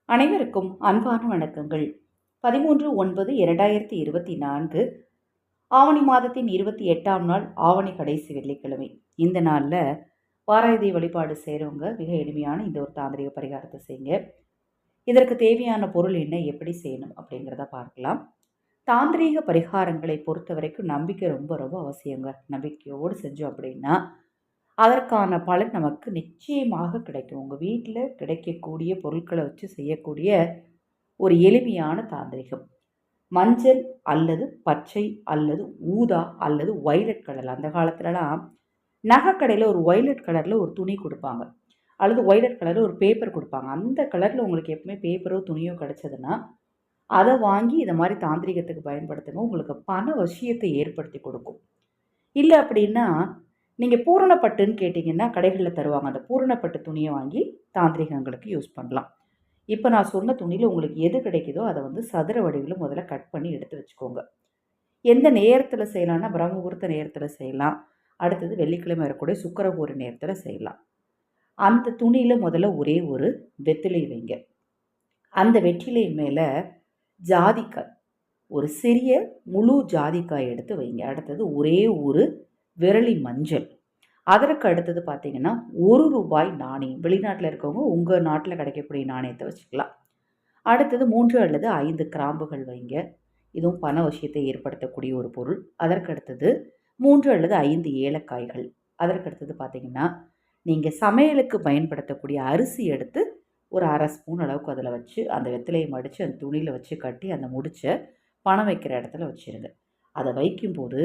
அனைவருக்கும் அன்பான வணக்கங்கள். 13/9/2024 ஆவணி மாதத்தின் 28ஆம் நாள், ஆவணி கடைசி வெள்ளிக்கிழமை. இந்த நாளில் வாராயுதை வழிபாடு செய்கிறவங்க மிக எளிமையான இந்த ஒரு தாந்திரிக பரிகாரத்தை செய்யுங்க. இதற்கு தேவையான பொருள் என்ன, எப்படி செய்யணும் அப்படிங்கிறத பார்க்கலாம். தாந்திரீக பரிகாரங்களை பொறுத்த வரைக்கும் நம்பிக்கை ரொம்ப ரொம்ப அவசியங்க. நம்பிக்கையோடு செஞ்சோம் அப்படின்னா அதற்கான பலன் நமக்கு நிச்சயமாக கிடைக்கும். உங்கள் வீட்டில் கிடைக்கக்கூடிய பொருட்களை வச்சு செய்யக்கூடிய ஒரு எளிமையான தாந்திரிகம். மஞ்சள் அல்லது பச்சை அல்லது ஊதா அல்லது வைலட் கலர். அந்த காலத்துலலாம் நகைக்கடையில் ஒரு வைலட் கலரில் ஒரு துணி கொடுப்பாங்க, அல்லது வைலட் கலரில் ஒரு பேப்பர் கொடுப்பாங்க. அந்த கலரில் உங்களுக்கு எப்பவுமே பேப்பரோ துணியோ கிடச்சதுன்னா அதை வாங்கி இதை மாதிரி தாந்திரிகத்துக்கு பயன்படுத்துங்க. உங்களுக்கு பண வசியத்தை ஏற்படுத்தி கொடுக்கும். இல்லை அப்படின்னா நீங்கள் பூரணப்பட்டுன்னு கேட்டிங்கன்னா கடைகளில் தருவாங்க. அந்த பூரணப்பட்டு துணியை வாங்கி தாந்திரிகங்களுக்கு யூஸ் பண்ணலாம். இப்போ நான் சொன்ன துணியில் உங்களுக்கு எது கிடைக்குதோ அதை சதுர வடிவில் முதல்ல கட் பண்ணி எடுத்து வச்சுக்கோங்க. எந்த நேரத்தில் செய்யலாம்னா பிரம்ம முகூர்த்த நேரத்தில் செய்யலாம். அடுத்தது வெள்ளிக்கிழமை வரக்கூடிய சுக்கிரஹோர நேரத்தில் செய்யலாம். அந்த துணியில் முதல்ல ஒரே ஒரு வெற்றிலை வைங்க. அந்த வெற்றிலை மேலே ஜாதிக்காய், ஒரு சிறிய முழு ஜாதிக்காய் எடுத்து வைங்க. அடுத்தது ஒரே ஒரு விரலி மஞ்சள். அதற்கு அடுத்தது பார்த்தீங்கன்னா ₹1 நாணயம். வெளிநாட்டில் இருக்கவங்க உங்கள் நாட்டில் கிடைக்கக்கூடிய நாணயத்தை வச்சுக்கலாம். அடுத்தது 3 அல்லது 5 கிராம்புகள் வைங்க. இதுவும் பண விஷயத்தை ஏற்படுத்தக்கூடிய ஒரு பொருள். அதற்கு அடுத்தது 3 அல்லது 5 ஏலக்காய்கள். அதற்கு அடுத்தது பார்த்தீங்கன்னா நீங்கள் சமையலுக்கு பயன்படுத்தக்கூடிய அரிசி எடுத்து ஒரு அரை ஸ்பூன் அளவுக்கு அதில் வச்சு அந்த வெத்தலையை மடித்து அந்த துணியில் வச்சு கட்டி அந்த முடிச்ச பணம் வைக்கிற இடத்துல வச்சுருங்க. அதை வைக்கும்போது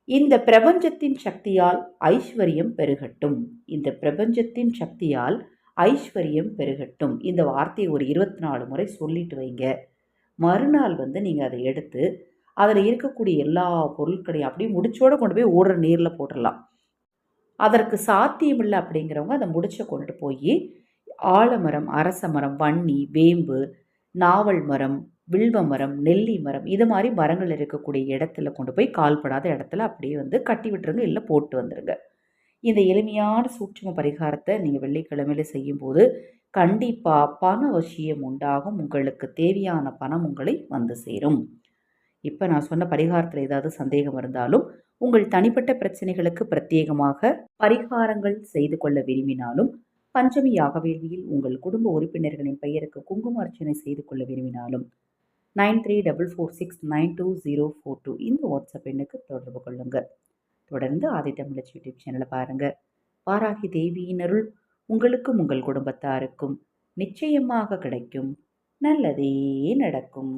இந்த பிரபஞ்சத்தின் சக்தியால் ஐஸ்வர்யம் பெருகட்டும், இந்த பிரபஞ்சத்தின் சக்தியால் ஐஸ்வர்யம் பெருகட்டும், இந்த வார்த்தையை ஒரு 24 முறை சொல்லிட்டு வைங்க. மறுநாள் நீங்கள் அதை எடுத்து அதில் இருக்கக்கூடிய எல்லா பொருட்களையும் அப்படியே முடிச்சோடு கொண்டு போய் ஓடுற நீரில் போட்டுடலாம். அதற்கு சாத்தியமில்லை அப்படிங்கிறவங்க அதை முடிச்ச கொண்டு போய் ஆலமரம், அரச மரம், வன்னி, வேம்பு, நாவல் மரம், வில்வ மரம், நெல்லி மரம், இது மாதிரி மரங்கள் இருக்கக்கூடிய இடத்துல கொண்டு போய் கால்படாத இடத்துல அப்படியே கட்டி விட்டுருங்க, இல்லை போட்டு வந்துடுங்க. இந்த எளிமையான சூட்சும பரிகாரத்தை நீங்கள் வெள்ளிக்கிழமையில் செய்யும்போது கண்டிப்பாக பண வசியம் உண்டாகும். உங்களுக்கு தேவையான பணம் உங்களை வந்து சேரும். இப்போ நான் சொன்ன பரிகாரத்தில் ஏதாவது சந்தேகம் இருந்தாலும், உங்கள் தனிப்பட்ட பிரச்சனைகளுக்கு பிரத்யேகமாக பரிகாரங்கள் செய்து கொள்ள விரும்பினாலும், பஞ்சமி யாகவேள்வியில் உங்கள் குடும்ப உறுப்பினர்களின் பெயருக்கு குங்கும அர்ச்சனை செய்து கொள்ள விரும்பினாலும் 9344692042 இந்த வாட்ஸ்அப் எண்ணுக்கு தொடர்பு கொள்ளுங்கள். தொடர்ந்து ஆதித்தமிழச்சி யூடியூப் சேனலை பாருங்கள். வாராகி தேவியின் அருள் உங்களுக்கும் உங்கள் குடும்பத்தாருக்கும் நிச்சயமாக கிடைக்கும். நல்லதே நடக்கும்.